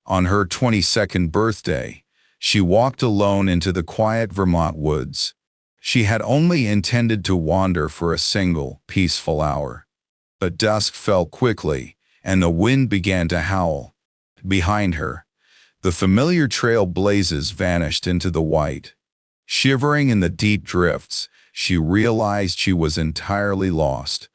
On her 22nd birthday, she walked alone into the quiet Vermont woods. She had only intended to wander for a single, peaceful hour. But dusk fell quickly, and the wind began to howl. Behind her, the familiar trail blazes vanished into the white. Shivering in the deep drifts, she realized she was entirely lost.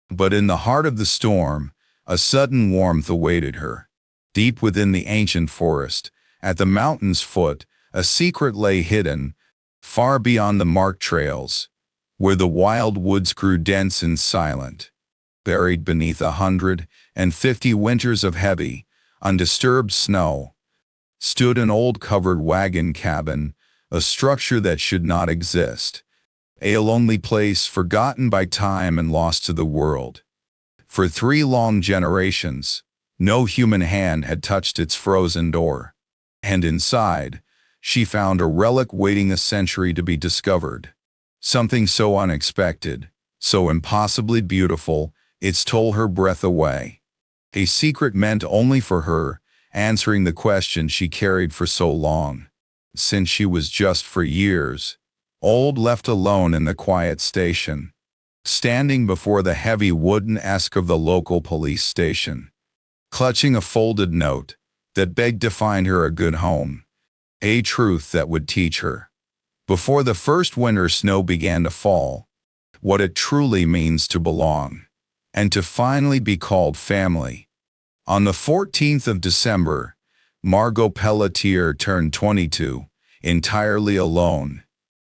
But in the heart of the storm, a sudden warmth awaited her. Deep within the ancient forest, at the mountain's foot, a secret lay hidden, far beyond the marked trails, where the wild woods grew dense and silent. Buried beneath 150 winters of heavy, undisturbed snow, stood an old covered wagon cabin, a structure that should not exist, a lonely place forgotten by time and lost to the world. For 3 long generations, no human hand had touched its frozen door. And inside, she found a relic waiting a century to be discovered. Something so unexpected, so impossibly beautiful, it stole her breath away. A secret meant only for her, answering the question she carried for so long. Since she was just for years old, left alone in the quiet station, standing before the heavy wooden desk of the local police station, clutching a folded note that begged to find her a good home, a truth that would teach her, before the first winter snow began to fall, what it truly means to belong, and to finally be called family. On the 14th of December, Margot Pelletier turned 22, entirely alone.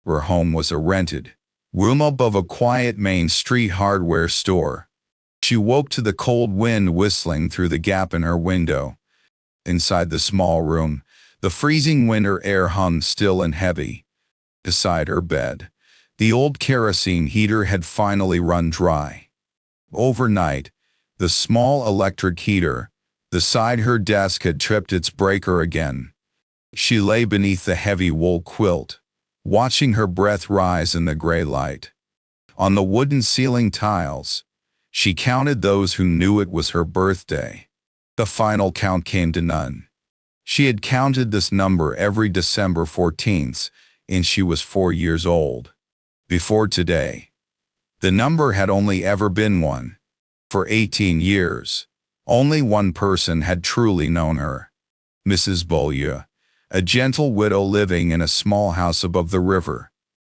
Her home was a rented room above a quiet Main Street hardware store. She woke to the cold wind whistling through the gap in her window. Inside the small room, the freezing winter air hung still and heavy. Beside her bed, the old kerosene heater had finally run dry. Overnight, the small electric heater beside her desk had tripped its breaker again. She lay beneath the heavy wool quilt, watching her breath rise in the gray light. On the wooden ceiling tiles, she counted those who knew it was her birthday. The final count came to none. She had counted this number every December 14th, and she was 4 years old. Before today, the number had only ever been one. For 18 years, only one person had truly known her. Mrs. Beaulieu, a gentle widow living in a small house above the river.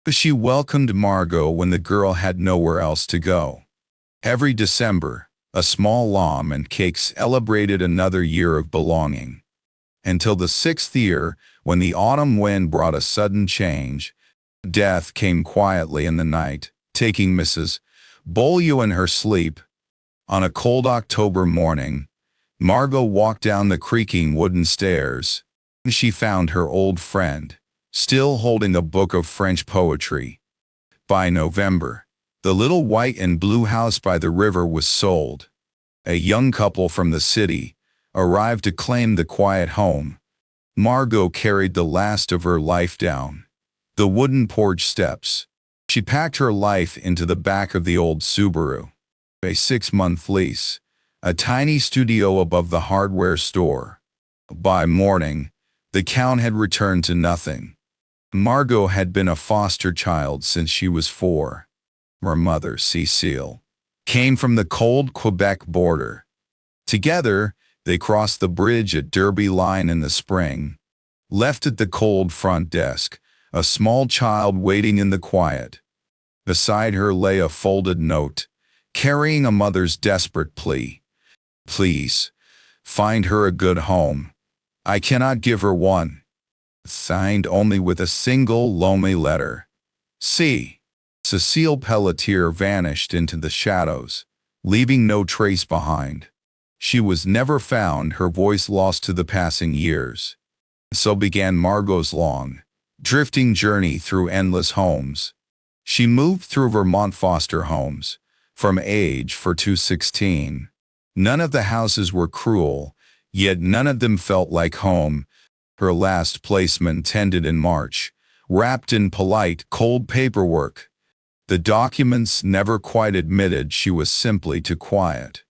She welcomed Margot when the girl had nowhere else to go. Every December, a small lamb and cake celebrated another year of belonging. Until the 6th year, when the autumn wind brought a sudden change. Death came quietly in the night, taking Mrs. Beaulieu in her sleep. On a cold October morning, Margot walked down the creaking wooden stairs. She found her old friend, still holding a book of French poetry. By November, the little white and blue house by the river was sold. A young couple from the city arrived to claim the quiet home. Margot carried the last of her life down the wooden porch steps. She packed her life into the back of the old Subaru. A 6-month lease, a tiny studio above the hardware store. By morning, the count had returned to nothing. Margot had been a foster child since she was 4. Her mother, Cecile, came from the cold Quebec border. Together, they crossed the bridge at Derby Line in the spring. Left at the cold front desk, a small child waiting in the quiet. Beside her lay a folded note, carrying a mother's desperate plea. Please, find her a good home. I cannot give her one. Signed only with a single lonely letter. C. Cecile Pelletier vanished into the shadows, leaving no trace behind. She was never found, her voice lost to the passing years. So began Margot's long, drifting journey through endless homes. She moved through Vermont foster homes, from age 4 to 16. None of the houses were cruel, yet none of them felt like home. Her last placement tended in March, wrapped in polite, cold paperwork. The documents never quite admitted she was simply too quiet.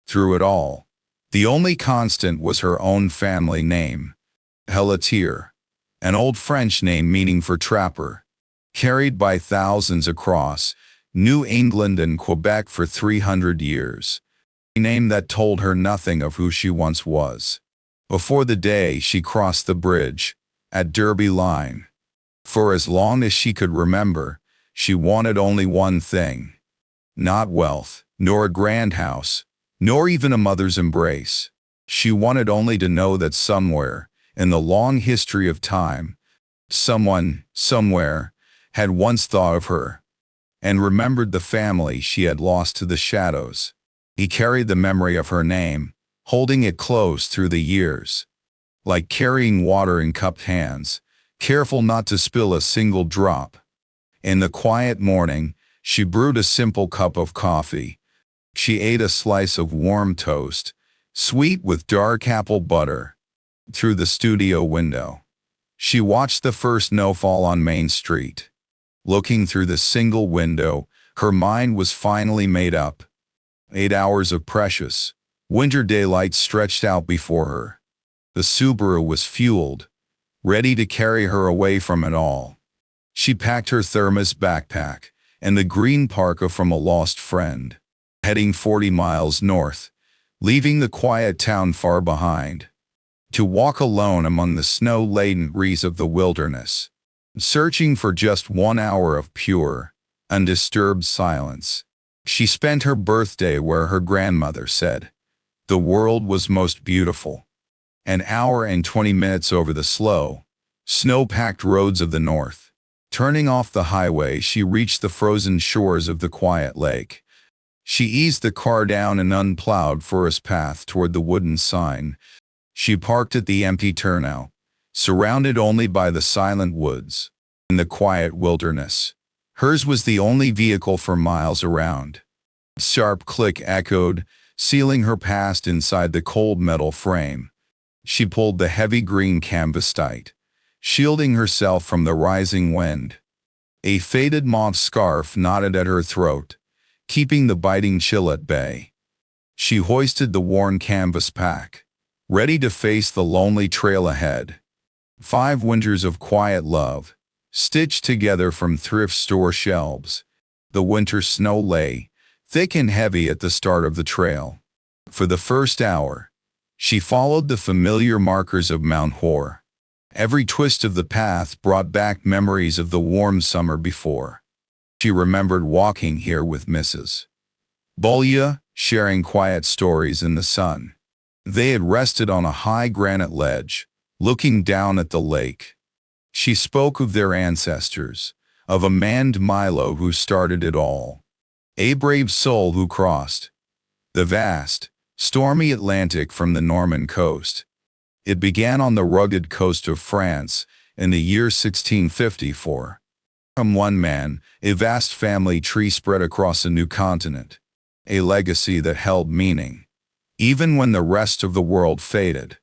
Through it all, The only constant was her own family name, Pelletier, an old French name meaning for trapper, carried by thousands across New England and Quebec for 300 years, a name that told her nothing of who she once was. Before the day she crossed the bridge at Derby Line, for as long as she could remember, she wanted only one thing. Not wealth, nor a grand house, nor even a mother's embrace. She wanted only to know that somewhere, in the long history of time, someone, somewhere, had once thought of her, and remembered the family she had lost to the shadows. He carried the memory of her name, holding it close through the years, like carrying water in cupped hands, careful not to spill a single drop. In the quiet morning, she brewed a simple cup of coffee. She ate a slice of warm toast, sweet with dark apple butter. Through the studio window, she watched the first snowfall on Main Street. Looking through the single window, her mind was finally made up. 8 hours of precious, winter daylight stretched out before her. The Subaru was fueled, ready to carry her away from it all. She packed her thermos backpack and the green parka from a lost friend, heading 40 miles north, leaving the quiet town far behind, to walk alone among the snow-laden trees of the wilderness, searching for just 1 hour of pure, undisturbed silence. She spent her birthday where her grandmother said the world was most beautiful. An hour and 20 minutes over the slow, snow-packed roads of the north. Turning off the highway, she reached the frozen shores of the quiet lake. She eased the car down an unplowed forest path toward the wooden sign. She parked at the empty turnout, surrounded only by the silent woods. In the quiet wilderness, hers was the only vehicle for miles around. A sharp click echoed, sealing her past inside the cold metal frame. She pulled the heavy green canvas tight, shielding herself from the rising wind. A faded mauve scarf knotted at her throat, keeping the biting chill at bay. She hoisted the worn canvas pack, ready to face the lonely trail ahead. 5 winters of quiet love, stitched together from thrift store shelves. The winter snow lay, thick and heavy at the start of the trail. For the first hour, she followed the familiar markers of Mount Hoare. Every twist of the path brought back memories of the warm summer before. She remembered walking here with Mrs. Bolya, sharing quiet stories in the sun. They had rested on a high granite ledge, looking down at the lake. She spoke of their ancestors, of a man Milo who started it all, a brave soul who crossed the vast, stormy Atlantic from the Norman coast. It began on the rugged coast of France in the year 1654. From one man, a vast family tree spread across a new continent, a legacy that held meaning, even when the rest of the world faded.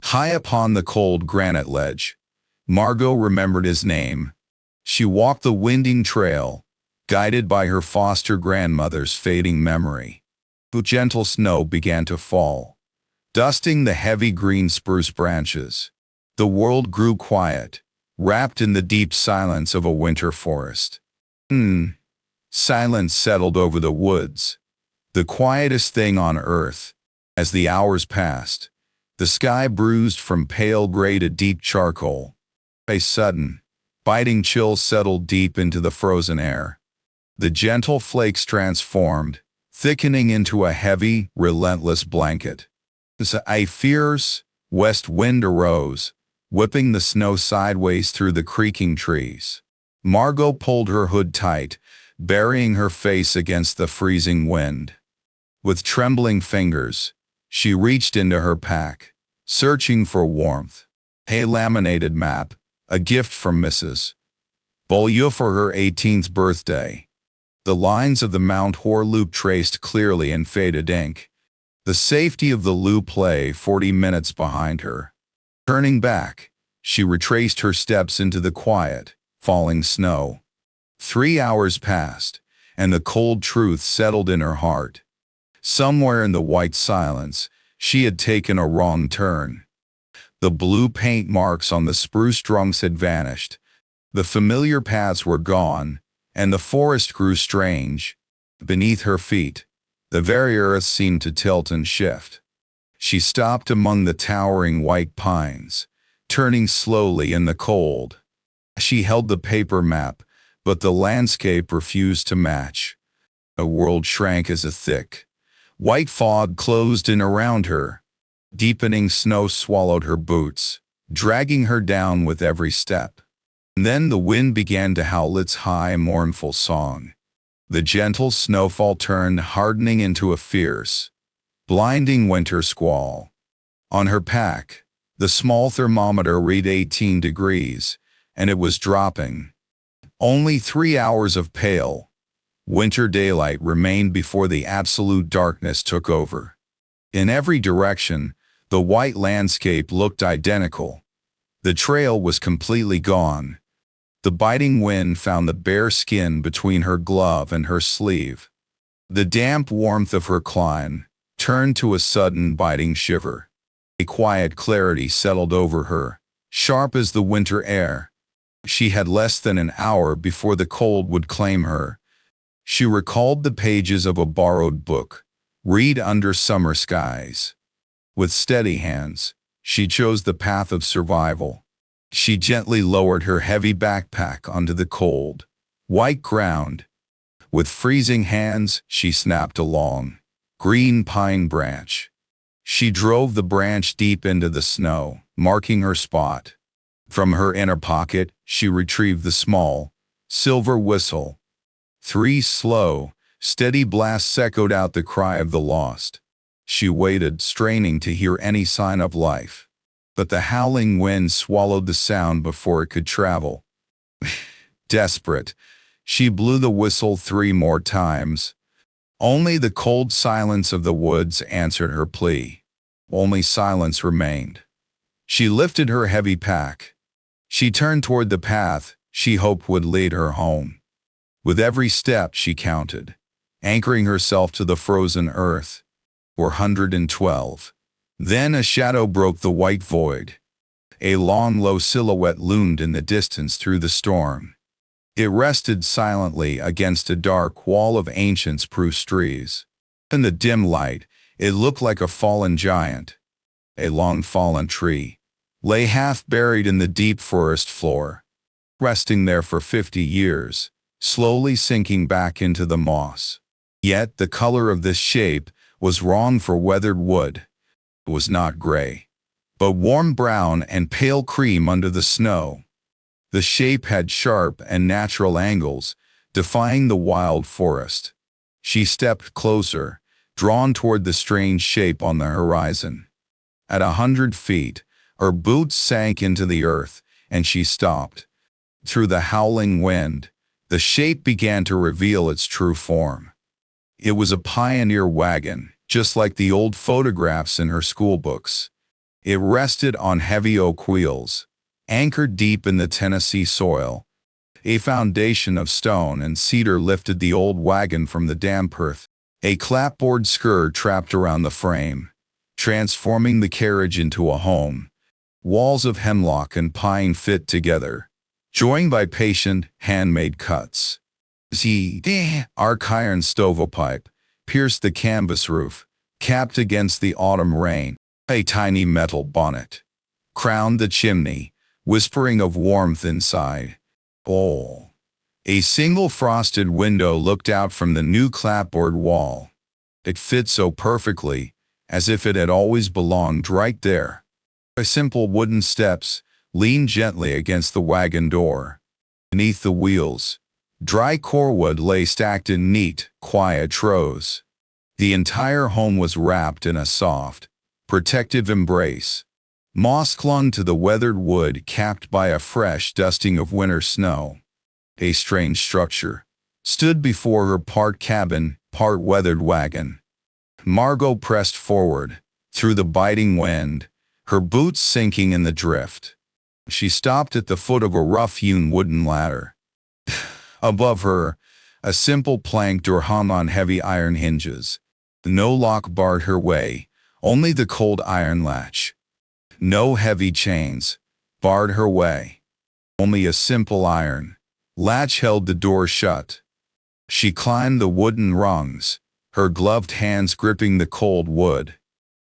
High upon the cold granite ledge, Margot remembered his name. She walked the winding trail, guided by her foster grandmother's fading memory. The gentle snow began to fall, dusting the heavy green spruce branches. The world grew quiet, wrapped in the deep silence of a winter forest. Silence settled over the woods, the quietest thing on earth. As the hours passed, the sky bruised from pale gray to deep charcoal. A sudden, biting chill settled deep into the frozen air. The gentle flakes transformed, thickening into a heavy, relentless blanket. A fierce west wind arose, whipping the snow sideways through the creaking trees. Margot pulled her hood tight, burying her face against the freezing wind. With trembling fingers, she reached into her pack, searching for warmth. A laminated map, a gift from Mrs. Bolya for her 18th birthday. The lines of the Mount Hoare Loop traced clearly in faded ink. The safety of the loop lay 40 minutes behind her. Turning back, she retraced her steps into the quiet, falling snow. 3 hours passed, and the cold truth settled in her heart. Somewhere in the white silence, She had taken a wrong turn. The blue paint marks on the spruce trunks had vanished. The familiar paths were gone, and the forest grew strange. Beneath her feet, the very earth seemed to tilt and shift. She stopped among the towering white pines, turning slowly in the cold. She held the paper map, but the landscape refused to match. The world shrank as a thick, white fog closed in around her. Deepening snow swallowed her boots, dragging her down with every step. And then the wind began to howl its high, mournful song. The gentle snowfall turned, hardening into a fierce, blinding winter squall. On her pack, the small thermometer read 18 degrees, and it was dropping. Only 3 hours of pale, winter daylight remained before the absolute darkness took over. In every direction, the white landscape looked identical. The trail was completely gone. The biting wind found the bare skin between her glove and her sleeve. The damp warmth of her climb turned to a sudden biting shiver. A quiet clarity settled over her, sharp as the winter air. She had less than an hour before the cold would claim her. She recalled the pages of a borrowed book, read under summer skies. With steady hands, she chose the path of survival. She gently lowered her heavy backpack onto the cold, white ground. With freezing hands, she snapped a long, green pine branch. She drove the branch deep into the snow, marking her spot. From her inner pocket, she retrieved the small, silver whistle. 3 slow, steady blasts echoed out the cry of the lost. She waited, straining to hear any sign of life. But the howling wind swallowed the sound before it could travel. Desperate, she blew the whistle 3 more times. Only the cold silence of the woods answered her plea. Only silence remained. She lifted her heavy pack. She turned toward the path she hoped would lead her home. With every step she counted, anchoring herself to the frozen earth. 412. Then a shadow broke the white void. A long, low silhouette loomed in the distance through the storm. It rested silently against a dark wall of ancient spruce trees. In the dim light, it looked like a fallen giant. A long fallen tree lay half buried in the deep forest floor, resting there for 50 years, slowly sinking back into the moss. Yet the color of this shape was wrong for weathered wood. It was not gray, but warm brown and pale cream under the snow. The shape had sharp and natural angles, defying the wild forest. She stepped closer, drawn toward the strange shape on the horizon. At 100 feet, her boots sank into the earth, and she stopped. Through the howling wind, the shape began to reveal its true form. It was a pioneer wagon, just like the old photographs in her schoolbooks. It rested on heavy oak wheels, anchored deep in the Tennessee soil. A foundation of stone and cedar lifted the old wagon from the damp earth. A clapboard skirt trapped around the frame, transforming the carriage into a home. Walls of hemlock and pine fit together, joined by patient, handmade cuts. The arc iron stovepipe pierced the canvas roof, capped against the autumn rain. A tiny metal bonnet crowned the chimney, whispering of warmth inside. Oh! A single frosted window looked out from the new clapboard wall. It fit so perfectly, as if it had always belonged right there. Simple wooden steps leaned gently against the wagon door. Beneath the wheels, dry corewood lay stacked in neat, quiet rows. The entire home was wrapped in a soft, protective embrace. Moss clung to the weathered wood, capped by a fresh dusting of winter snow. A strange structure stood before her, part cabin, part weathered wagon. Margot pressed forward, through the biting wind, her boots sinking in the drift. She stopped at the foot of a rough-hewn wooden ladder. Above her, a simple plank door hung on heavy iron hinges. No lock barred her way, Only the cold iron latch. No heavy chains barred her way. Only a simple iron latch held the door shut. She climbed the wooden rungs, her gloved hands gripping the cold wood.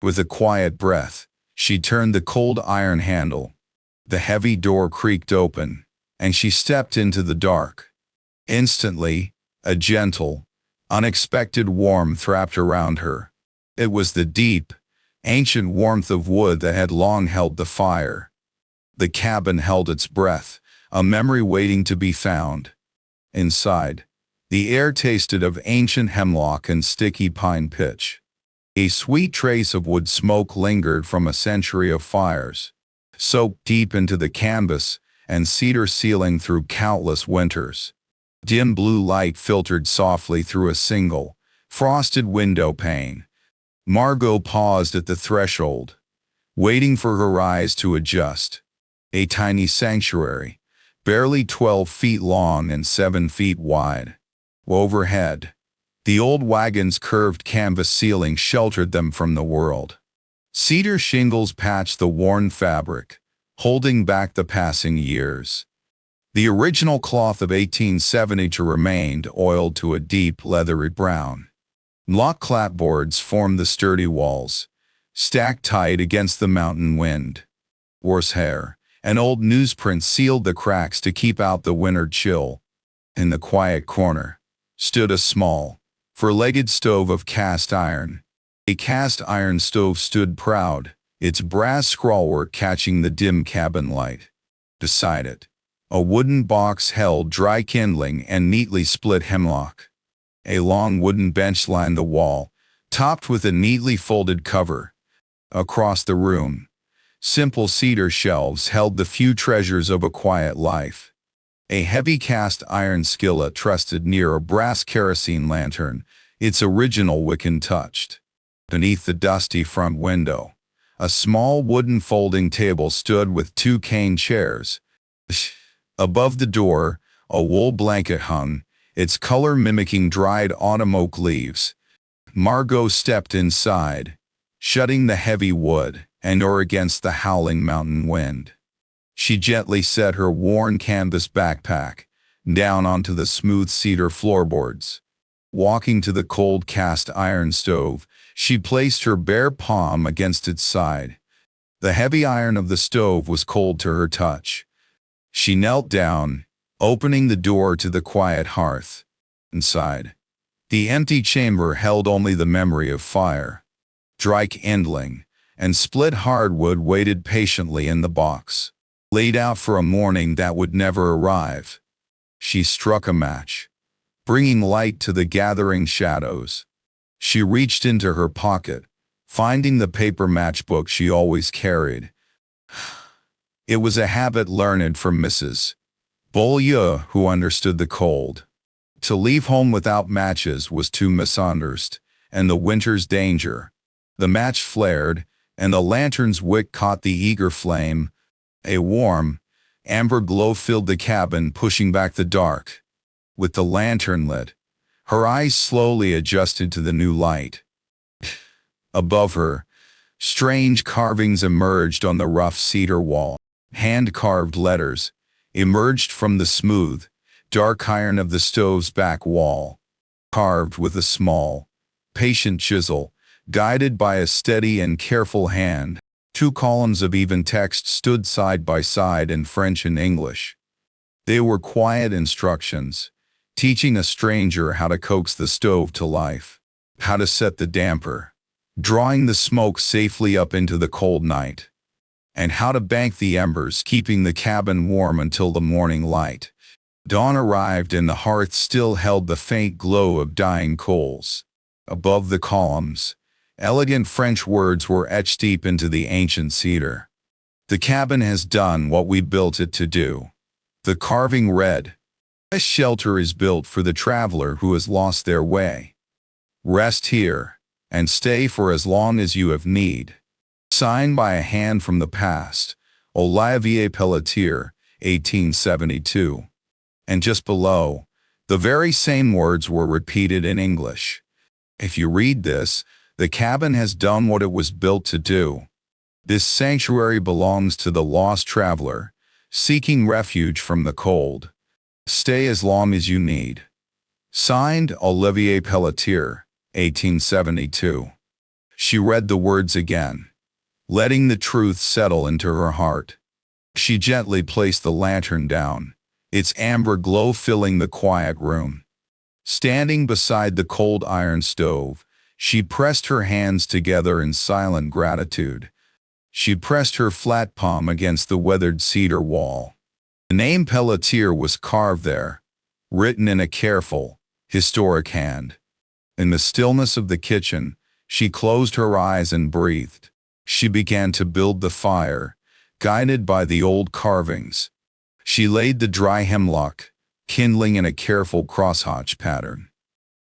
With a quiet breath, she turned the cold iron handle. The heavy door creaked open, and she stepped into the dark. Instantly, a gentle, unexpected warmth wrapped around her. It was the deep, ancient warmth of wood that had long held the fire. The cabin held its breath, a memory waiting to be found. Inside, the air tasted of ancient hemlock and sticky pine pitch. A sweet trace of wood smoke lingered from a century of fires, soaked deep into the canvas and cedar ceiling through countless winters. Dim blue light filtered softly through a single, frosted window pane. Margot paused at the threshold, waiting for her eyes to adjust. A tiny sanctuary, barely 12 feet long and 7 feet wide. Overhead, the old wagon's curved canvas ceiling sheltered them from the world. Cedar shingles patched the worn fabric, holding back the passing years. The original cloth of 1872 remained oiled to a deep, leathery brown. Lock clapboards formed the sturdy walls, stacked tight against the mountain wind. Horsehair and old newsprint sealed the cracks to keep out the winter chill. In the quiet corner stood a small, four-legged stove of cast iron. A cast iron stove stood proud, its brass scrollwork catching the dim cabin light. Beside it, a wooden box held dry kindling and neatly split hemlock. A long wooden bench lined the wall, topped with a neatly folded cover. Across the room, simple cedar shelves held the few treasures of a quiet life. A heavy cast iron skillet trusted near a brass kerosene lantern, its original wick untouched. Beneath the dusty front window, a small wooden folding table stood with 2 cane chairs. Above the door, a wool blanket hung, its color mimicking dried autumn oak leaves. Margot stepped inside, shutting the heavy wood and door against the howling mountain wind. She gently set her worn canvas backpack down onto the smooth cedar floorboards. Walking to the cold cast iron stove, she placed her bare palm against its side. The heavy iron of the stove was cold to her touch. She knelt down, opening the door to the quiet hearth. Inside, the empty chamber held only the memory of fire. Dry kindling and split hardwood waited patiently in the box, laid out for a morning that would never arrive. She struck a match, bringing light to the gathering shadows. She reached into her pocket, finding the paper matchbook she always carried. It was a habit learned from Mrs. Beaulieu, who understood the cold. To leave home without matches was to misunderstand, and the winter's danger. The match flared, and the lantern's wick caught the eager flame. A warm, amber glow filled the cabin, pushing back the dark. With the lantern lit, her eyes slowly adjusted to the new light. Above her, strange carvings emerged on the rough cedar wall. Hand-carved letters emerged from the smooth, dark iron of the stove's back wall, carved with a small, patient chisel, guided by a steady and careful hand. 2 columns of even text stood side by side in French and English. They were quiet instructions, teaching a stranger how to coax the stove to life, how to set the damper, drawing the smoke safely up into the cold night, and how to bank the embers, keeping the cabin warm until the morning light. Dawn arrived and the hearth still held the faint glow of dying coals. Above the columns, elegant French words were etched deep into the ancient cedar. "The cabin has done what we built it to do." The carving read, "This shelter is built for the traveler who has lost their way. Rest here, and stay for as long as you have need." Signed by a hand from the past, Olivier Pelletier, 1872. And just below, the very same words were repeated in English. If you read this, The cabin has done what it was built to do. This sanctuary belongs to the lost traveler, seeking refuge from the cold. Stay as long as you need. Signed, Olivier Pelletier, 1872. She read the words again, letting the truth settle into her heart. She gently placed the lantern down, its amber glow filling the quiet room. Standing beside the cold iron stove, she pressed her hands together in silent gratitude. She pressed her flat palm against the weathered cedar wall. The name Pelletier was carved there, written in a careful, historic hand. In the stillness of the kitchen, she closed her eyes and breathed. She began to build the fire, guided by the old carvings. She laid the dry hemlock, kindling in a careful crosshatch pattern.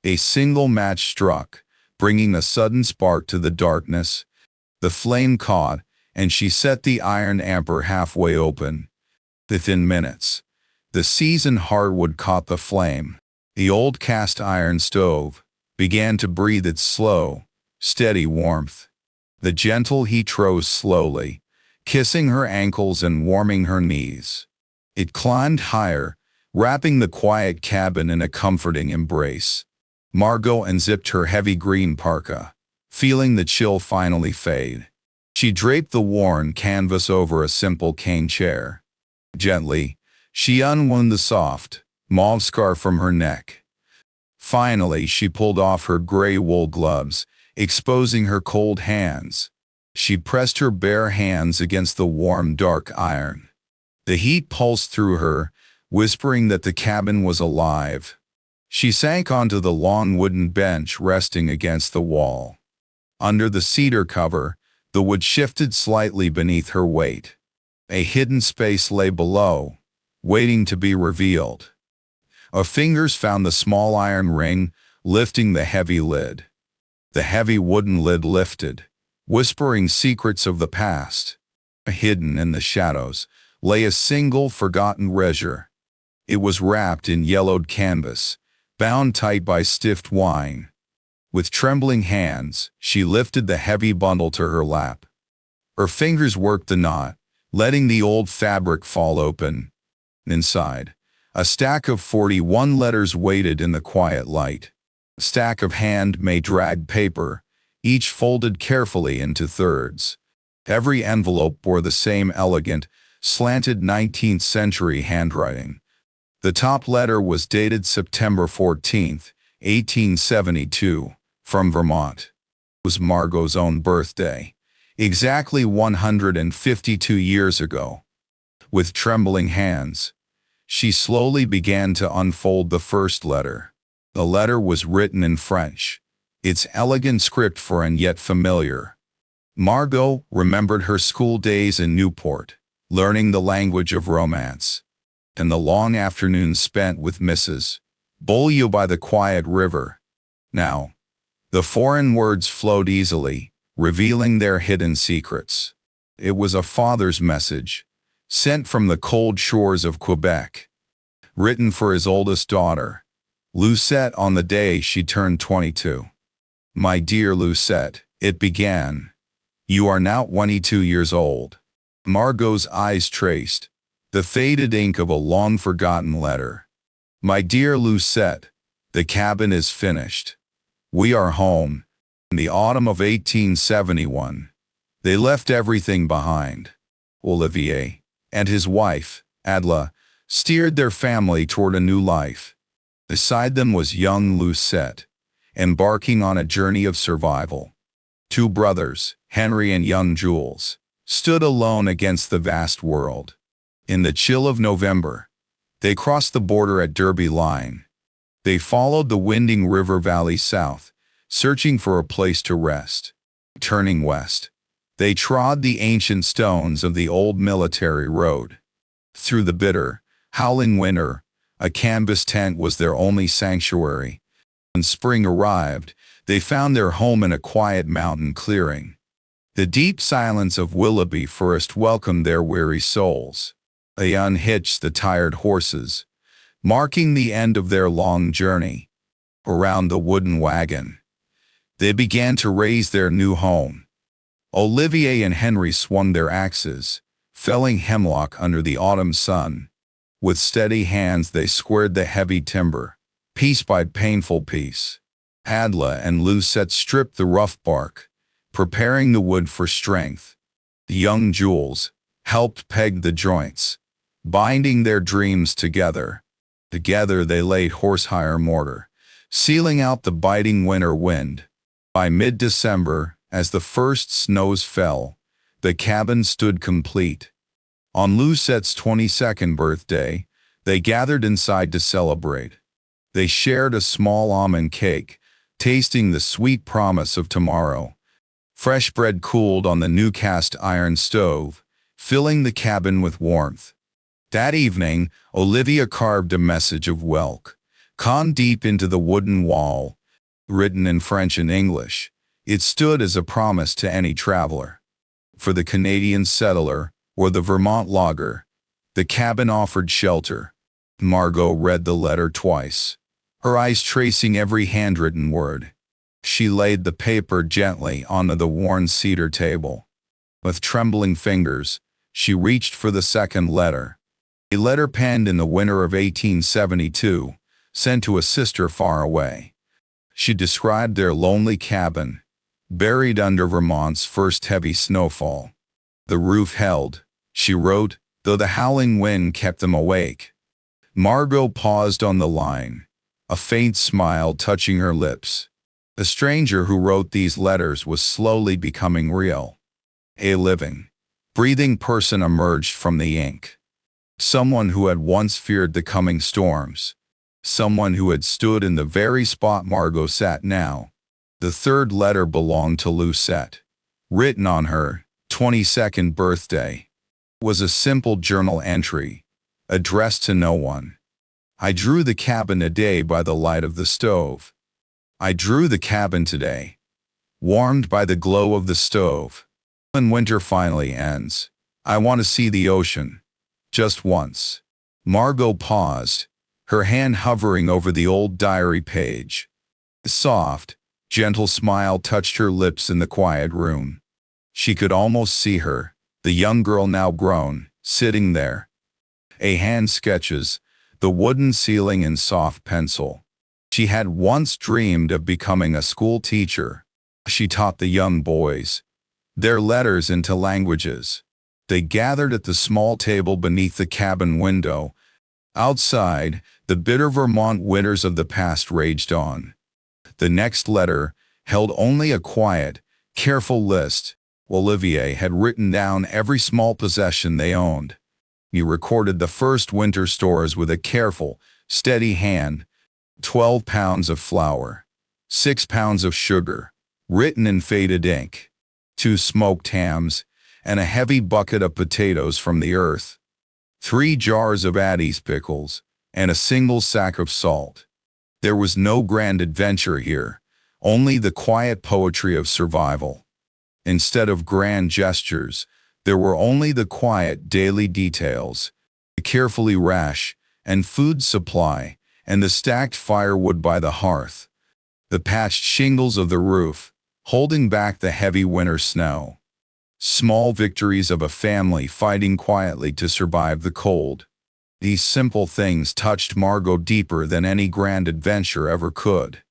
A single match struck, bringing a sudden spark to the darkness. The flame caught, and she set the iron amber halfway open. Within minutes, the seasoned hardwood caught the flame. The old cast iron stove began to breathe its slow, steady warmth. The gentle heat rose slowly, kissing her ankles and warming her knees. It climbed higher, wrapping the quiet cabin in a comforting embrace. Margot unzipped her heavy green parka, feeling the chill finally fade. She draped the worn canvas over a simple cane chair. Gently, she unwound the soft, mauve scarf from her neck. Finally, she pulled off her gray wool gloves, exposing her cold hands. She pressed her bare hands against the warm, dark iron. The heat pulsed through her, whispering that the cabin was alive. She sank onto the long wooden bench resting against the wall. Under the cedar cover, the wood shifted slightly beneath her weight. A hidden space lay below, waiting to be revealed. Her fingers found the small iron ring, lifting the heavy lid. The heavy wooden lid lifted, whispering secrets of the past. Hidden in the shadows lay a single forgotten treasure. It was wrapped in yellowed canvas, bound tight by stiff twine. With trembling hands, she lifted the heavy bundle to her lap. Her fingers worked the knot, letting the old fabric fall open. Inside, a stack of 41 letters waited in the quiet light. A stack of hand-made dragged paper, each folded carefully into thirds. Every envelope bore the same elegant, slanted 19th century handwriting. The top letter was dated September 14, 1872, from Vermont. It was Margot's own birthday, exactly 152 years ago. With trembling hands, she slowly began to unfold the first letter. The letter was written in French, its elegant script foreign yet familiar. Margot remembered her school days in Newport, learning the language of romance, and the long afternoons spent with Mrs. Beaulieu by the quiet river. Now, the foreign words flowed easily, revealing their hidden secrets. It was a father's message, sent from the cold shores of Quebec, written for his oldest daughter, Lucette, on the day she turned 22. "My dear Lucette," it began, "you are now 22 years old." Margot's eyes traced the faded ink of a long-forgotten letter. "My dear Lucette, the cabin is finished. We are home." In the autumn of 1871, they left everything behind. Olivier and his wife, Adela, steered their family toward a new life. Beside them was young Lucette, embarking on a journey of survival. Two brothers, Henry and young Jules, stood alone against the vast world. In the chill of November, they crossed the border at Derby Line. They followed the winding river valley south, searching for a place to rest. Turning west, they trod the ancient stones of the old military road. Through the bitter, howling winter, a canvas tent was their only sanctuary. When spring arrived, they found their home in a quiet mountain clearing. The deep silence of Willoughby Forest welcomed their weary souls. They unhitched the tired horses, marking the end of their long journey. Around the wooden wagon, They began to raise their new home. Olivier and Henry swung their axes, felling hemlock under the autumn sun. With steady hands they squared the heavy timber, piece by painful piece. Adela and Lucette stripped the rough bark, preparing the wood for strength. The young Jules helped peg the joints, binding their dreams together. Together they laid horsehire mortar, sealing out the biting winter wind. By mid-December, as the first snows fell, the cabin stood complete. On Lucette's 22nd birthday, they gathered inside to celebrate. They shared a small almond cake, tasting the sweet promise of tomorrow. Fresh bread cooled on the new cast iron stove, filling the cabin with warmth. That evening, Olivia carved a message of welcome deep into the wooden wall. Written in French and English, it stood as a promise to any traveler. For the Canadian settler or the Vermont logger, the cabin offered shelter. Margot read the letter twice, her eyes tracing every handwritten word. She laid the paper gently onto the worn cedar table. With trembling fingers, she reached for the second letter. A letter penned in the winter of 1872, sent to a sister far away. She described their lonely cabin, buried under Vermont's first heavy snowfall. The roof held, she wrote, though the howling wind kept them awake. Margot paused on the line, a faint smile touching her lips. The stranger who wrote these letters was slowly becoming real. A living, breathing person emerged from the ink. Someone who had once feared the coming storms. Someone who had stood in the very spot Margot sat now. The third letter belonged to Lucette, written on her 22nd birthday. It was a simple journal entry, addressed to no one. I drew the cabin a day by the light of the stove. I drew the cabin today, warmed by the glow of the stove. When winter finally ends, I want to see the ocean, just once. Margot paused, her hand hovering over the old diary page. A soft, gentle smile touched her lips in the quiet room. She could almost see her, the young girl now grown, sitting there. A hand sketches the wooden ceiling in soft pencil. She had once dreamed of becoming a school teacher. She taught the young boys their letters into languages. They gathered at the small table beneath the cabin window. Outside, the bitter Vermont winters of the past raged on. The next letter held only a quiet, careful list. Olivier had written down every small possession they owned. He recorded the first winter stores with a careful, steady hand. 12 pounds of flour, 6 pounds of sugar, written in faded ink, 2 smoked hams, and a heavy bucket of potatoes from the earth, 3 jars of Addie's pickles, and a single sack of salt. There was no grand adventure here, only the quiet poetry of survival. Instead of grand gestures, there were only the quiet daily details, the carefully ration and food supply, and the stacked firewood by the hearth, the patched shingles of the roof, holding back the heavy winter snow. Small victories of a family fighting quietly to survive the cold. These simple things touched Margot deeper than any grand adventure ever could.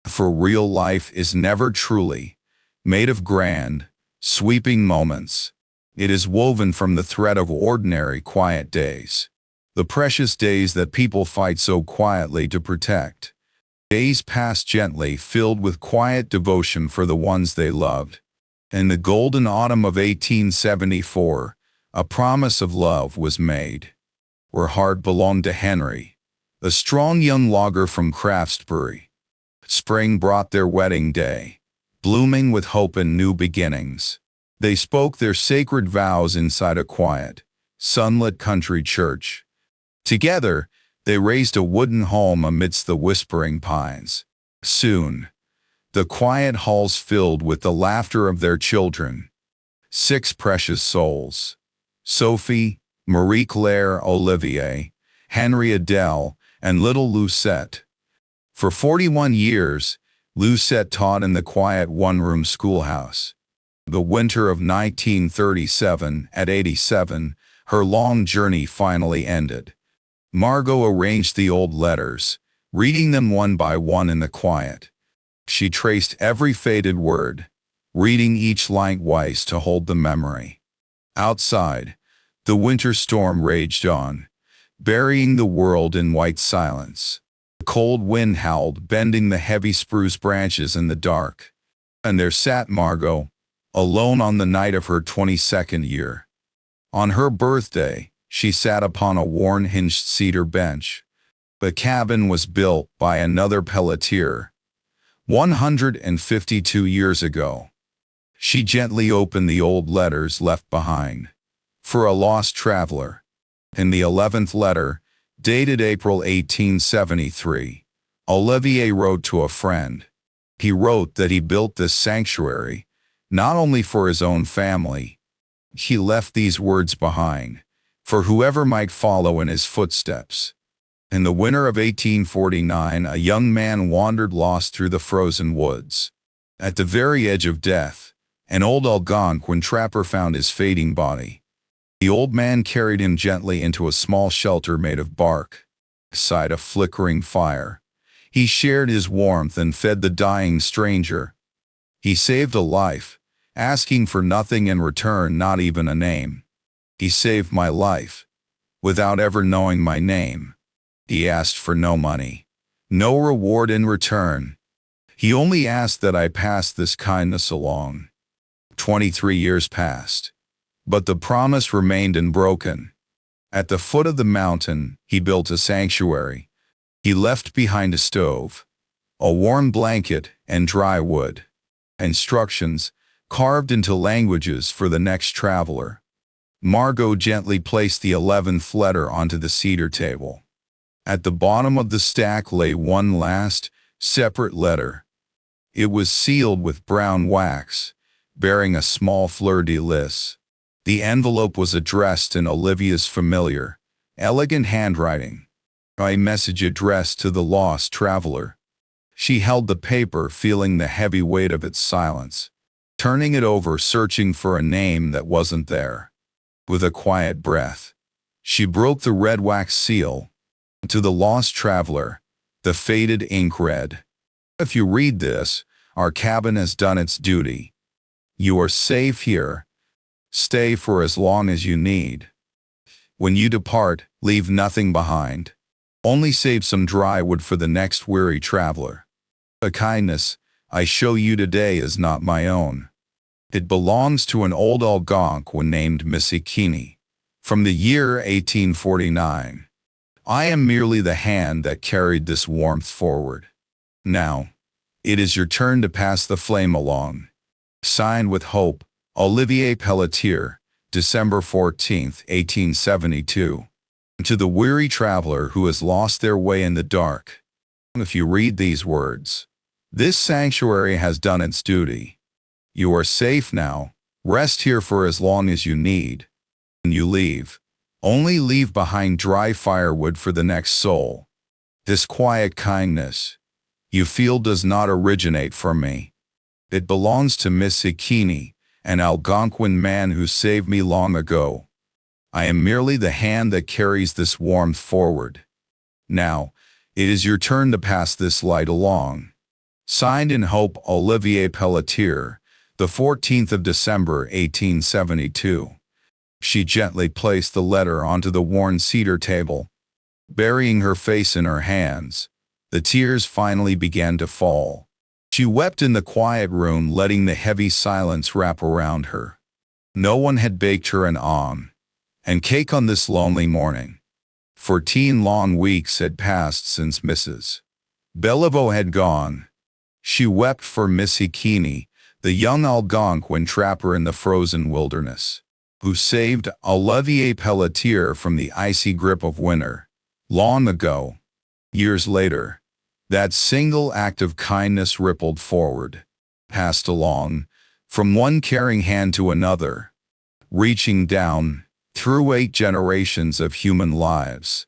For real life is never truly made of grand, sweeping moments. It is woven from the thread of ordinary, quiet days. The precious days that people fight so quietly to protect. Days passed gently, filled with quiet devotion for the ones they loved. In the golden autumn of 1874, a promise of love was made. Her heart belonged to Henry, a strong young logger from Craftsbury. Spring brought their wedding day, blooming with hope and new beginnings. They spoke their sacred vows inside a quiet, sunlit country church. Together, they raised a wooden home amidst the whispering pines. Soon, the quiet halls filled with the laughter of their children. 6 precious souls: Sophie, Marie-Claire, Olivier, Henry, Adele, and little Lucette. For 41 years, Lucette taught in the quiet one-room schoolhouse. The winter of 1937, at 87, her long journey finally ended. Margot arranged the old letters, reading them one by one in the quiet. She traced every faded word, reading each line twice to hold the memory. Outside, the winter storm raged on, burying the world in white silence. The cold wind howled, bending the heavy spruce branches in the dark. And there sat Margot, alone on the night of her 22nd year. On her birthday, she sat upon a worn hinged cedar bench. The cabin was built by another Pelletier, 152 years ago. She gently opened the old letters left behind. For a lost traveler. In the 11th letter, dated April 1873, Olivier wrote to a friend. He wrote that he built this sanctuary, not only for his own family. He left these words behind, for whoever might follow in his footsteps. In the winter of 1849, a young man wandered lost through the frozen woods. At the very edge of death, an old Algonquin trapper found his fading body. The old man carried him gently into a small shelter made of bark. Beside a flickering fire, he shared his warmth and fed the dying stranger. He saved a life, asking for nothing in return, not even a name. He saved my life, without ever knowing my name. He asked for no money, no reward in return. He only asked that I pass this kindness along. 23 years passed, but the promise remained unbroken. At the foot of the mountain, he built a sanctuary. He left behind a stove, a warm blanket, and dry wood. Instructions, carved into languages for the next traveler. Margot gently placed the 11th letter onto the cedar table. At the bottom of the stack lay one last, separate letter. It was sealed with brown wax, bearing a small fleur-de-lis. The envelope was addressed in Olivia's familiar, elegant handwriting. A message addressed to the lost traveler. She held the paper, feeling the heavy weight of its silence, turning it over, searching for a name that wasn't there. With a quiet breath, she broke the red wax seal. To the lost traveler, the faded ink read, "If you read this, our cabin has done its duty. You are safe here. Stay for as long as you need. When you depart, leave nothing behind. Only save some dry wood for the next weary traveler. The kindness I show you today is not my own. It belongs to an old Algonquin named Missikini, from the year 1849. I am merely the hand that carried this warmth forward. Now, it is your turn to pass the flame along." Signed with Hope, Olivier Pelletier, December 14, 1872. To the weary traveler who has lost their way in the dark. If you read these words, this sanctuary has done its duty. You are safe now. Rest here for as long as you need. When you leave, only leave behind dry firewood for the next soul. This quiet kindness you feel does not originate from me. It belongs to Missikini, an Algonquin man who saved me long ago. I am merely the hand that carries this warmth forward. Now, it is your turn to pass this light along. Signed in Hope, Olivier Pelletier, the 14th of December, 1872. She gently placed the letter onto the worn cedar table. Burying her face in her hands, the tears finally began to fall. She wept in the quiet room, letting the heavy silence wrap around her. No one had baked her an omelette and cake on this lonely morning. 14 long weeks had passed since Mrs. Beliveau had gone. She wept for Missikini, the young Algonquin trapper in the frozen wilderness, who saved Olivier Pelletier from the icy grip of winter. Long ago, years later, that single act of kindness rippled forward, passed along, from one caring hand to another, reaching down through 8 generations of human lives,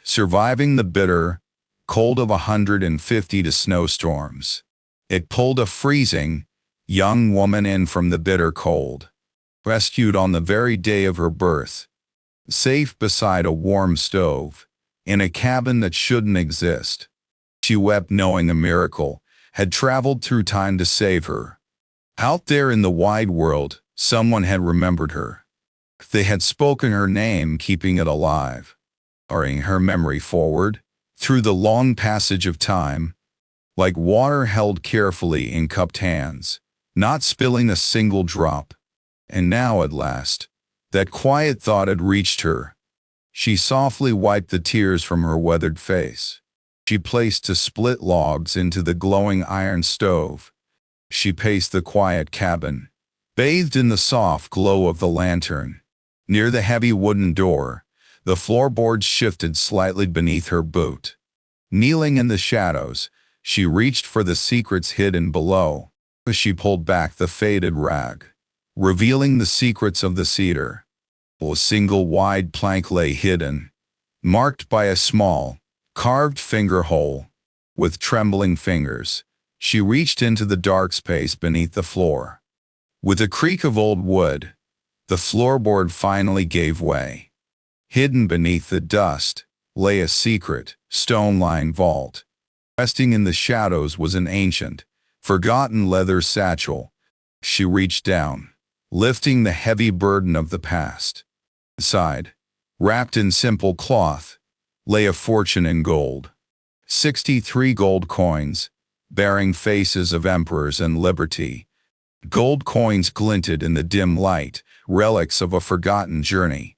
surviving the bitter cold of 150 snowstorms. It pulled a freezing, young woman in from the bitter cold, rescued on the very day of her birth, safe beside a warm stove, in a cabin that shouldn't exist. She wept knowing a miracle had traveled through time to save her. Out there in the wide world, someone had remembered her. They had spoken her name, keeping it alive, carrying her memory forward, through the long passage of time, like water held carefully in cupped hands, not spilling a single drop. And now at last, that quiet thought had reached her. She softly wiped the tears from her weathered face. She placed the split logs into the glowing iron stove. She paced the quiet cabin, bathed in the soft glow of the lantern. Near the heavy wooden door, the floorboards shifted slightly beneath her boot. Kneeling in the shadows, she reached for the secrets hidden below. She pulled back the faded rag, revealing the secrets of the cedar. A single wide plank lay hidden, marked by a small, carved finger hole. With trembling fingers, she reached into the dark space beneath the floor. With a creak of old wood, the floorboard finally gave way. Hidden beneath the dust lay a secret, stone-lined vault. Resting in the shadows was an ancient, forgotten leather satchel. She reached down, lifting the heavy burden of the past. Inside, wrapped in simple cloth, lay a fortune in gold. 63 gold coins, bearing faces of emperors and liberty. Gold coins glinted in the dim light, relics of a forgotten journey.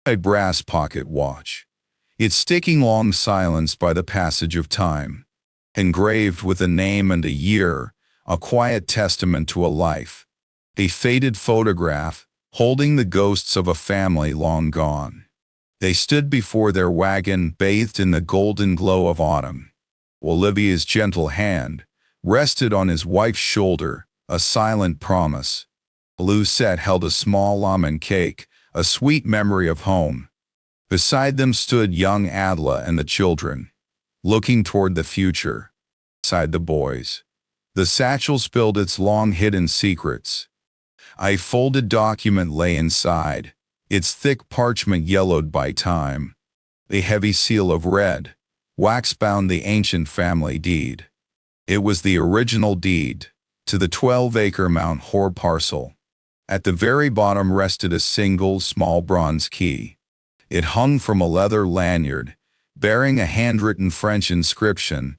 A brass pocket watch, its ticking long silenced by the passage of time. Engraved with a name and a year, a quiet testament to a life. A faded photograph, holding the ghosts of a family long gone. They stood before their wagon, bathed in the golden glow of autumn. Olivia's gentle hand rested on his wife's shoulder, a silent promise. Lucette held a small almond cake, a sweet memory of home. Beside them stood young Adela and the children, looking toward the future. Beside the boys, the satchel spilled its long-hidden secrets. A folded document lay inside, its thick parchment yellowed by time. A heavy seal of red, wax bound the ancient family deed. It was the original deed to the 12-acre Mount Hor parcel. At the very bottom rested a single small bronze key. It hung from a leather lanyard, bearing a handwritten French inscription,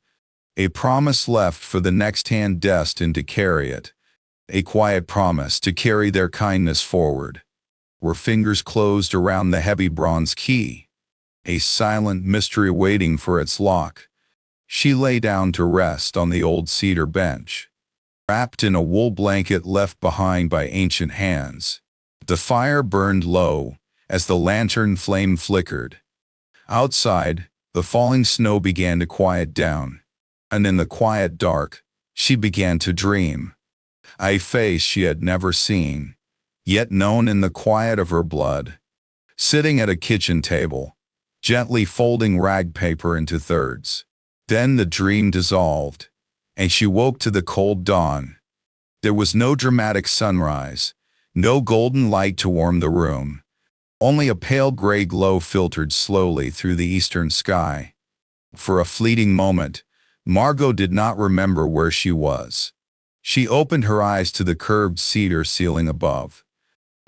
a promise left for the next hand destined to carry it, a quiet promise to carry their kindness forward. Her fingers closed around the heavy bronze key, a silent mystery waiting for its lock. She lay down to rest on the old cedar bench, wrapped in a wool blanket left behind by ancient hands. The fire burned low as the lantern flame flickered. Outside, the falling snow began to quiet down, and in the quiet dark, she began to dream. A face she had never seen, yet known in the quiet of her blood. Sitting at a kitchen table, gently folding rag paper into thirds. Then the dream dissolved, and she woke to the cold dawn. There was no dramatic sunrise, no golden light to warm the room. Only a pale gray glow filtered slowly through the eastern sky. For a fleeting moment, Margot did not remember where she was. She opened her eyes to the curved cedar ceiling above.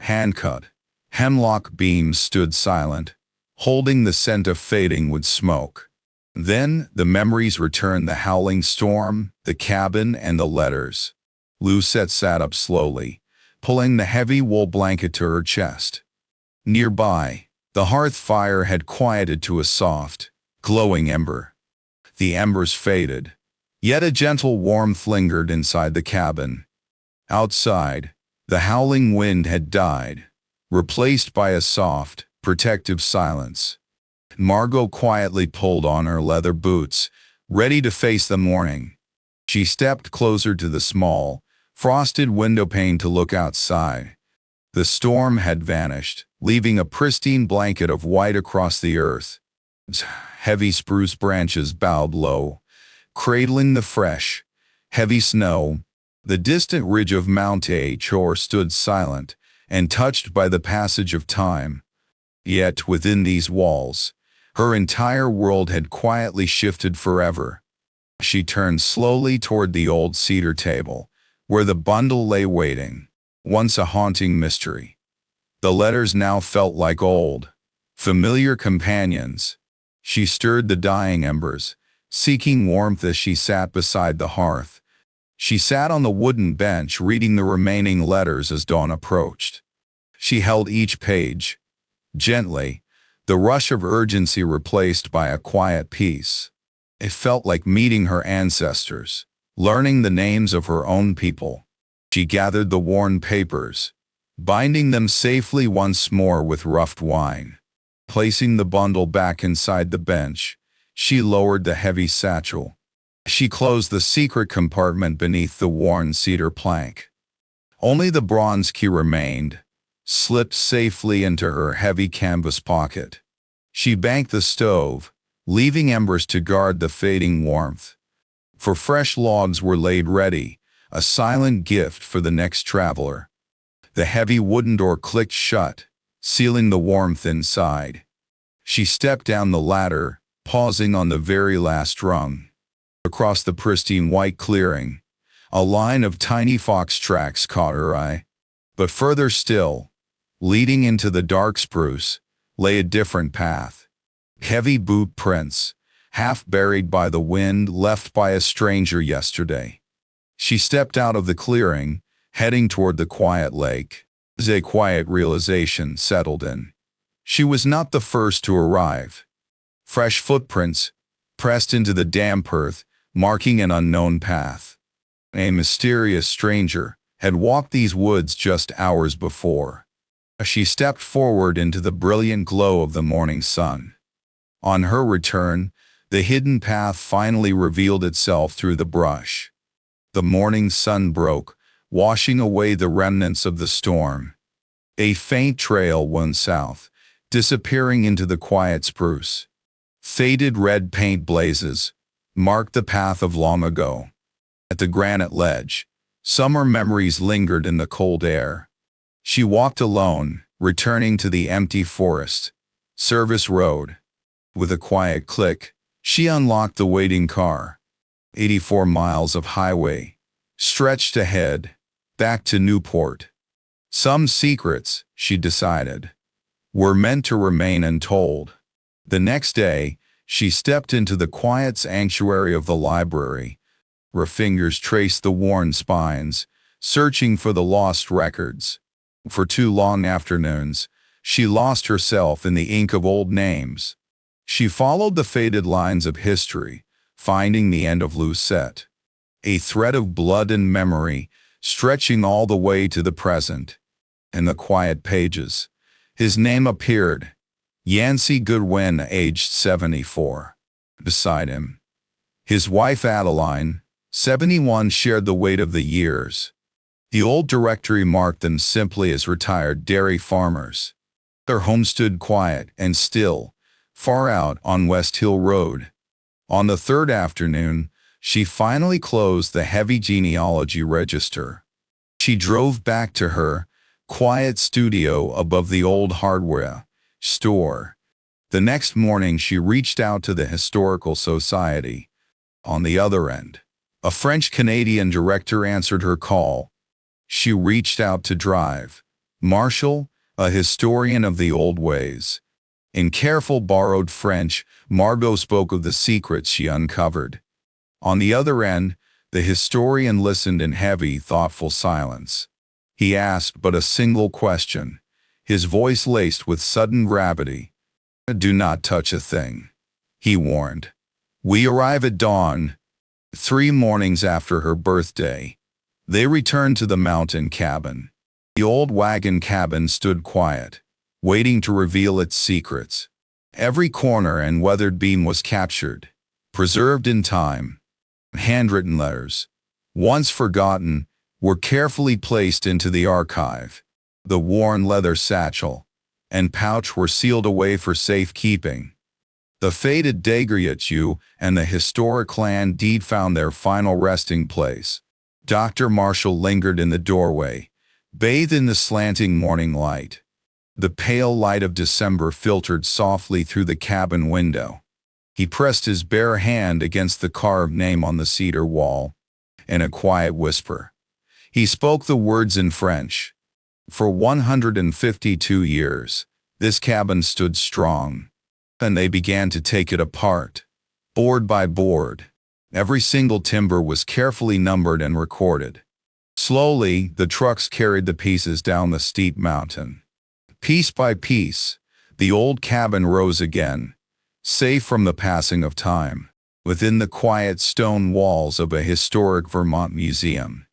Hand-cut, hemlock beams stood silent, holding the scent of fading wood smoke. Then the memories returned: the howling storm, the cabin, and the letters. Lucette sat up slowly, pulling the heavy wool blanket to her chest. Nearby, the hearth fire had quieted to a soft, glowing ember. The embers faded, yet a gentle warmth lingered inside the cabin. Outside, the howling wind had died, replaced by a soft, protective silence. Margot quietly pulled on her leather boots, ready to face the morning. She stepped closer to the small, frosted windowpane to look outside. The storm had vanished, leaving a pristine blanket of white across the earth. Heavy spruce branches bowed low, cradling the fresh, Heavy snow. The distant ridge of Mount H stood silent and touched by the passage of time. Yet within these walls, her entire world had quietly shifted forever. She turned slowly toward the old cedar table, where the bundle lay waiting, once a haunting mystery. The letters now felt like old, familiar companions. She stirred the dying embers, seeking warmth as she sat beside the hearth. She sat on the wooden bench reading the remaining letters as dawn approached. She held each page, gently, the rush of urgency replaced by a quiet peace. It felt like meeting her ancestors, learning the names of her own people. She gathered the worn papers, binding them safely once more with roughed wine. Placing the bundle back inside the bench, she lowered the heavy satchel. She closed the secret compartment beneath the worn cedar plank. Only the bronze key remained, slipped safely into her heavy canvas pocket. She banked the stove, leaving embers to guard the fading warmth. For fresh logs were laid ready, a silent gift for the next traveler. The heavy wooden door clicked shut, sealing the warmth inside. She stepped down the ladder, pausing on the very last rung. Across the pristine white clearing, a line of tiny fox tracks caught her eye. But further still, leading into the dark spruce, lay a different path. Heavy boot prints, half buried by the wind left by a stranger yesterday. She stepped out of the clearing, heading toward the quiet lake. As a quiet realization settled in. She was not the first to arrive. Fresh footprints, pressed into the damp earth, marking an unknown path. A mysterious stranger had walked these woods just hours before. She stepped forward into the brilliant glow of the morning sun. On her return, the hidden path finally revealed itself through the brush. The morning sun broke, washing away the remnants of the storm. A faint trail wound south, disappearing into the quiet spruce. Faded red paint blazes marked the path of long ago. At the granite ledge, summer memories lingered in the cold air. She walked alone, returning to the empty forest. Service Road. With a quiet click, she unlocked the waiting car. 84 miles of highway stretched ahead, back to Newport. Some secrets, she decided, were meant to remain untold. The next day, she stepped into the quiet sanctuary of the library. Her fingers traced the worn spines, searching for the lost records. For 2 long afternoons, she lost herself in the ink of old names. She followed the faded lines of history, finding the end of Lucette. A thread of blood and memory, stretching all the way to the present. In the quiet pages, his name appeared. Yancey Goodwin, aged 74. Beside him, his wife Adeline, 71, shared the weight of the years. The old directory marked them simply as retired dairy farmers. Their home stood quiet and still, far out on West Hill Road. On the 3rd afternoon, she finally closed the heavy genealogy register. She drove back to her quiet studio above the old hardware store. The next morning she reached out to the Historical Society. On the other end, a French-Canadian director answered her call. She reached out to Drive Marshall, a historian of the old ways. In careful borrowed French, Margot spoke of the secrets she uncovered. On the other end, the historian listened in heavy, thoughtful silence. He asked but a single question, his voice laced with sudden gravity. "Do not touch a thing," he warned. "We arrive at dawn." 3 mornings after her birthday, they returned to the mountain cabin. The old wagon cabin stood quiet, waiting to reveal its secrets. Every corner and weathered beam was captured, preserved in time. Handwritten letters, once forgotten, were carefully placed into the archive. The worn leather satchel and pouch were sealed away for safekeeping. The fated Daguerreotyou and the historic land deed found their final resting place. Dr. Marshall lingered in the doorway, bathed in the slanting morning light. The pale light of December filtered softly through the cabin window. He pressed his bare hand against the carved name on the cedar wall. In a quiet whisper, he spoke the words in French. For 152 years, this cabin stood strong. And they began to take it apart, board by board. Every single timber was carefully numbered and recorded. Slowly, the trucks carried the pieces down the steep mountain. Piece by piece, the old cabin rose again, safe from the passing of time, within the quiet stone walls of a historic Vermont museum.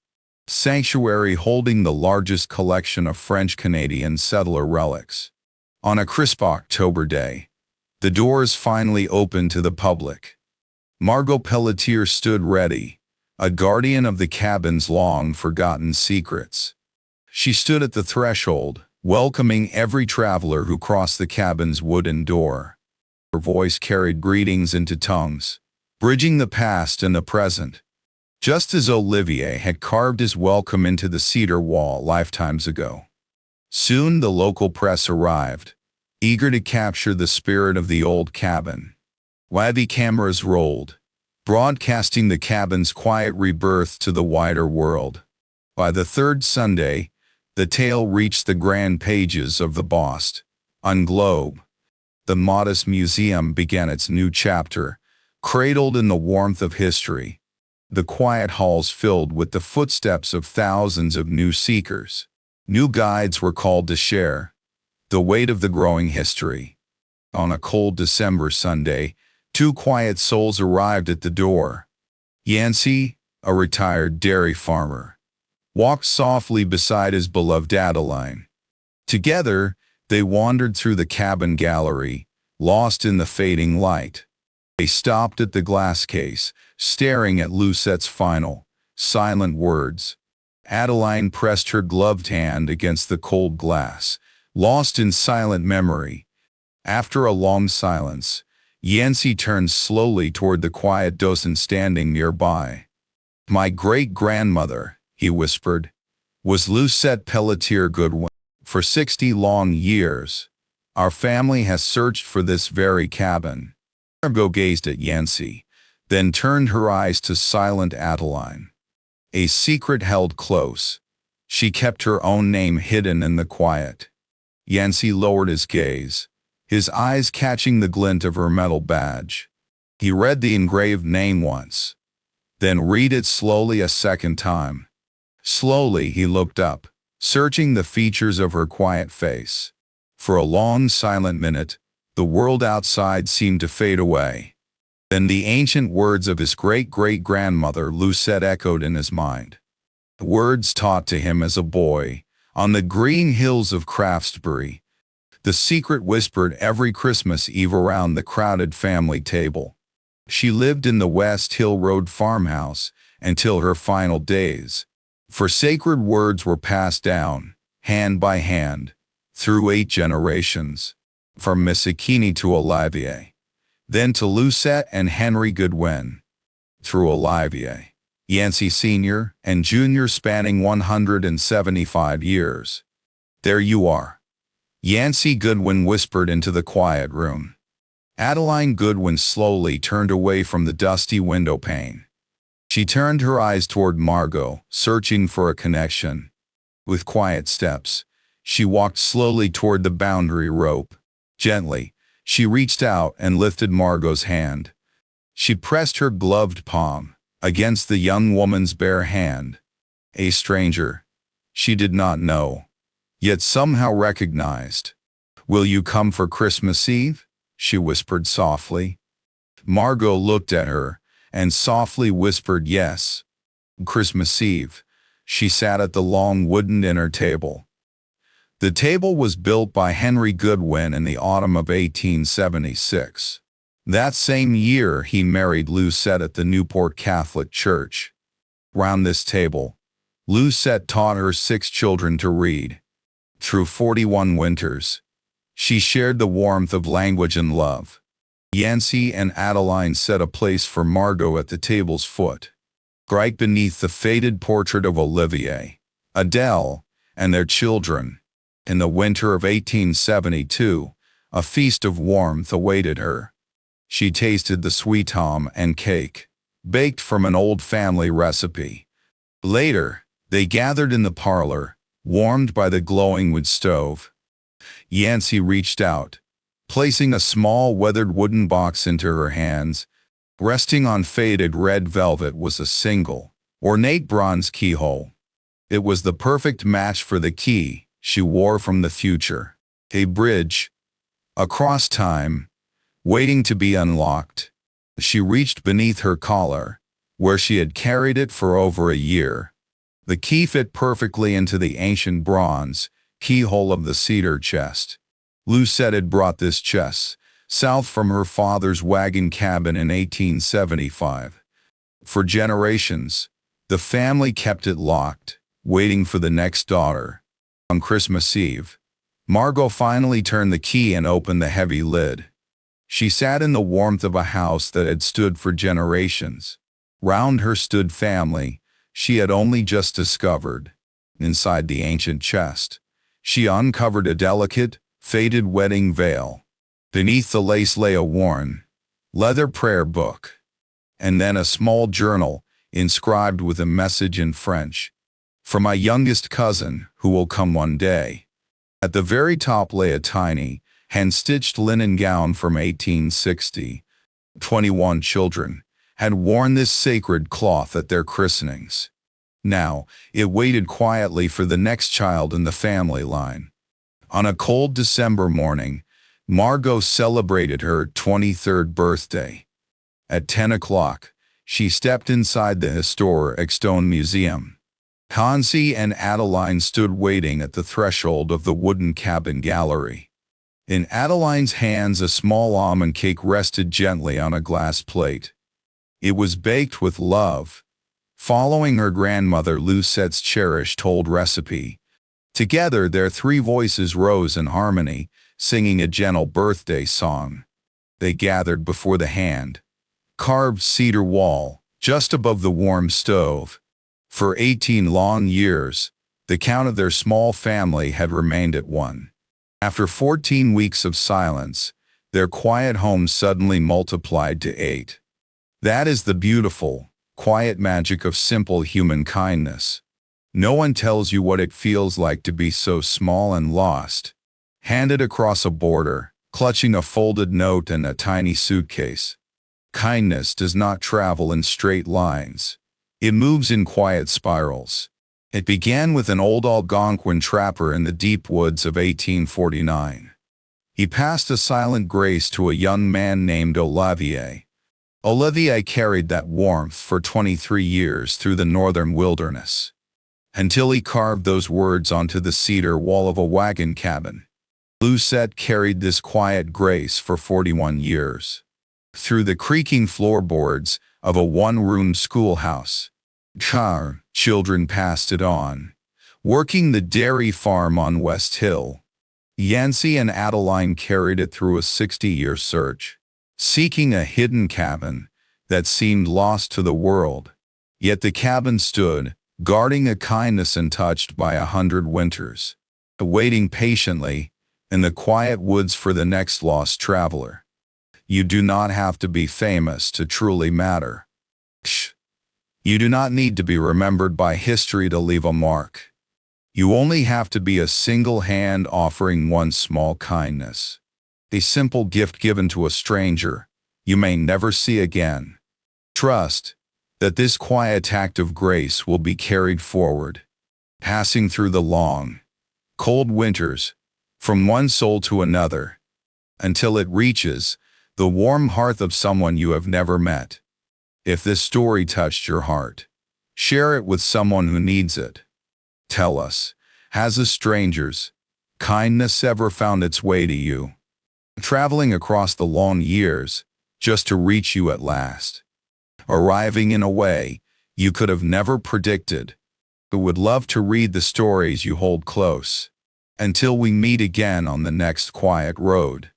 Sanctuary holding the largest collection of French-Canadian settler relics. On a crisp October day, the doors finally opened to the public. Margot Pelletier stood ready, a guardian of the cabin's long-forgotten secrets. She stood at the threshold, welcoming every traveler who crossed the cabin's wooden door. Her voice carried greetings into tongues, bridging the past and the present, just as Olivier had carved his welcome into the cedar wall lifetimes ago. Soon the local press arrived, eager to capture the spirit of the old cabin. Wavy cameras rolled, broadcasting the cabin's quiet rebirth to the wider world. By the third Sunday, the tale reached the grand pages of the Boston Globe. The modest museum began its new chapter, cradled in the warmth of history. The quiet halls filled with the footsteps of thousands of new seekers. New guides were called to share the weight of the growing history. On a cold December Sunday, two quiet souls arrived at the door. Yancey, a retired dairy farmer, walked softly beside his beloved Adeline. Together, they wandered through the cabin gallery, lost in the fading light. They stopped at the glass case, staring at Lusette's final, silent words. Adeline pressed her gloved hand against the cold glass, lost in silent memory. After a long silence, Yancey turned slowly toward the quiet docent standing nearby. "My great-grandmother," he whispered, "was Lucette Pelletier Goodwin. For 60 long years, our family has searched for this very cabin." Margot gazed at Yancey, then turned her eyes to silent Adeline. A secret held close. She kept her own name hidden in the quiet. Yancey lowered his gaze, his eyes catching the glint of her metal badge. He read the engraved name once, then read it slowly a second time. Slowly he looked up, searching the features of her quiet face. For a long silent minute, the world outside seemed to fade away. Then the ancient words of his great-great-grandmother Lucette echoed in his mind. Words taught to him as a boy, on the green hills of Craftsbury. The secret whispered every Christmas Eve around the crowded family table. She lived in the West Hill Road farmhouse until her final days. For sacred words were passed down, hand by hand, through 8 generations. From Miss Akini to Olivier, then to Lucette and Henry Goodwin. Through Olivier, Yancey Sr. and Jr. spanning 175 years. "There you are," Yancey Goodwin whispered into the quiet room. Adeline Goodwin slowly turned away from the dusty window pane. She turned her eyes toward Margot, searching for a connection. With quiet steps, she walked slowly toward the boundary rope. Gently, she reached out and lifted Margot's hand. She pressed her gloved palm against the young woman's bare hand. A stranger she did not know, yet somehow recognized. "Will you come for Christmas Eve?" she whispered softly. Margot looked at her and softly whispered yes. Christmas Eve, she sat at the long wooden dinner table. The table was built by Henry Goodwin in the autumn of 1876. That same year he married Lucette at the Newport Catholic Church. Round this table, Lucette taught her 6 children to read. Through 41 winters, she shared the warmth of language and love. Yancy and Adeline set a place for Margot at the table's foot, right beneath the faded portrait of Olivier, Adele, and their children. In the winter of 1872, a feast of warmth awaited her. She tasted the sweet ham and cake, baked from an old family recipe. Later, they gathered in the parlor, warmed by the glowing wood stove. Yancy reached out, placing a small weathered wooden box into her hands. Resting on faded red velvet was a single, ornate bronze keyhole. It was the perfect match for the key she wore from the future. A bridge, across time, waiting to be unlocked. She reached beneath her collar, where she had carried it for over a year. The key fit perfectly into the ancient bronze keyhole of the cedar chest. Lucette had brought this chest south from her father's wagon cabin in 1875. For generations, the family kept it locked, waiting for the next daughter. On Christmas Eve, Margot finally turned the key and opened the heavy lid. She sat in the warmth of a house that had stood for generations. Round her stood family she had only just discovered. Inside the ancient chest, she uncovered a delicate, faded wedding veil. Beneath the lace lay a worn, leather prayer book, and then a small journal inscribed with a message in French. For my youngest cousin, who will come one day. At the very top lay a tiny, hand-stitched linen gown from 1860. 21 children had worn this sacred cloth at their christenings. Now, it waited quietly for the next child in the family line. On a cold December morning, Margot celebrated her 23rd birthday. At 10 o'clock, she stepped inside the historic stone museum. Yancy and Adeline stood waiting at the threshold of the wooden cabin gallery. In Adeline's hands, a small almond cake rested gently on a glass plate. It was baked with love, following her grandmother Lucette's cherished old recipe. Together, their three voices rose in harmony, singing a gentle birthday song. They gathered before the hand-carved cedar wall, just above the warm stove. For 18 long years, the count of their small family had remained at one. After 14 weeks of silence, their quiet home suddenly multiplied to 8. That is the beautiful, quiet magic of simple human kindness. No one tells you what it feels like to be so small and lost. Handed across a border, clutching a folded note and a tiny suitcase. Kindness does not travel in straight lines. It moves in quiet spirals. It began with an old Algonquin trapper in the deep woods of 1849. He passed a silent grace to a young man named Olivier. Olivier carried that warmth for 23 years through the northern wilderness, until he carved those words onto the cedar wall of a wagon cabin. Lucette carried this quiet grace for 41 years. Through the creaking floorboards of a one-room schoolhouse, children passed it on, working the dairy farm on West Hill. Yancy and Adeline carried it through a 60-year search, seeking a hidden cabin that seemed lost to the world. Yet the cabin stood, guarding a kindness untouched by 100 winters, waiting patiently in the quiet woods for the next lost traveler. You do not have to be famous to truly matter. You do not need to be remembered by history to leave a mark. You only have to be a single hand offering one small kindness. A simple gift given to a stranger you may never see again. Trust that this quiet act of grace will be carried forward, passing through the long, cold winters, from one soul to another, until it reaches the warm hearth of someone you have never met. If this story touched your heart, share it with someone who needs it. Tell us, has a stranger's kindness ever found its way to you, traveling across the long years just to reach you at last, arriving in a way you could have never predicted? We would love to read the stories you hold close. Until we meet again on the next quiet road.